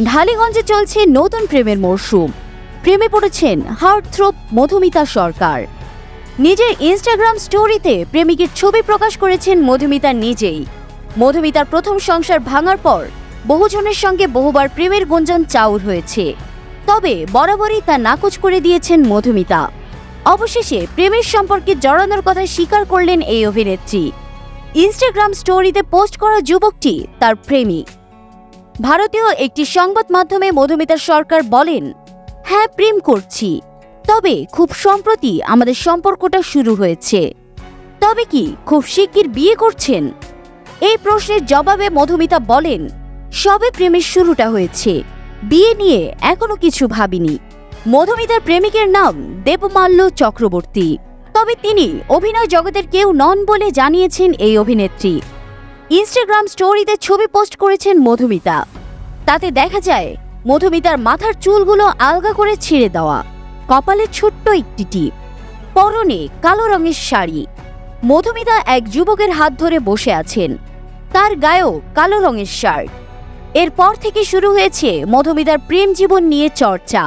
ঢালিগঞ্জে চলছে নতুন প্রেমের মরশুম। প্রেমে পড়েছেন হার্টথ্রোব মধুমিতা সরকার। নিজের ইনস্টাগ্রাম স্টোরিতে প্রেমিকের ছবি প্রকাশ করেছেন মধুমিতা নিজেই। মধুমিতার প্রথম সংসার ভাঙার পর বহুজনের সঙ্গে বহুবার প্রেমের গুঞ্জন চাউর হয়েছে, তবে বরাবরই তা নাকচ করে দিয়েছেন মধুমিতা। অবশেষে প্রেমের সম্পর্কে জড়ানোর কথা স্বীকার করলেন এই অভিনেত্রী। ইনস্টাগ্রাম স্টোরিতে পোস্ট করা যুবকটি তার প্রেমিক। ভারতীয় একটি সংবাদ মাধ্যমে মধুমিতা সরকার বলেন, হ্যাঁ, প্রেম করছি, তবে খুব সম্প্রতি আমাদের সম্পর্কটা শুরু হয়েছে। তবে কি খুব শিগগির বিয়ে করছেন? এই প্রশ্নের জবাবে মধুমিতা বলেন, সবে প্রেমের শুরুটা হয়েছে, বিয়ে নিয়ে এখনো কিছু ভাবিনি। মধুমিতার প্রেমিকের নাম দেবমাল্য চক্রবর্তী, তবে তিনি অভিনয় জগতের কেউ নন বলে জানিয়েছেন এই অভিনেত্রী। ইনস্টাগ্রাম স্টোরিতে ছবি পোস্ট করেছেন মধুমিতা। তাতে দেখা যায় মধুমিতার মাথার চুলগুলো আলগা করে ছিঁড়ে দেওয়া, কপালে ছোট্ট একটি টিপ, পরনে কালো রঙের শাড়ি। মধুমিতা এক যুবকের হাত ধরে বসে আছেন, তার গায়েও কালো রঙের শার্ট। এরপর থেকে শুরু হয়েছে মধুমিতার প্রেম জীবন নিয়ে চর্চা।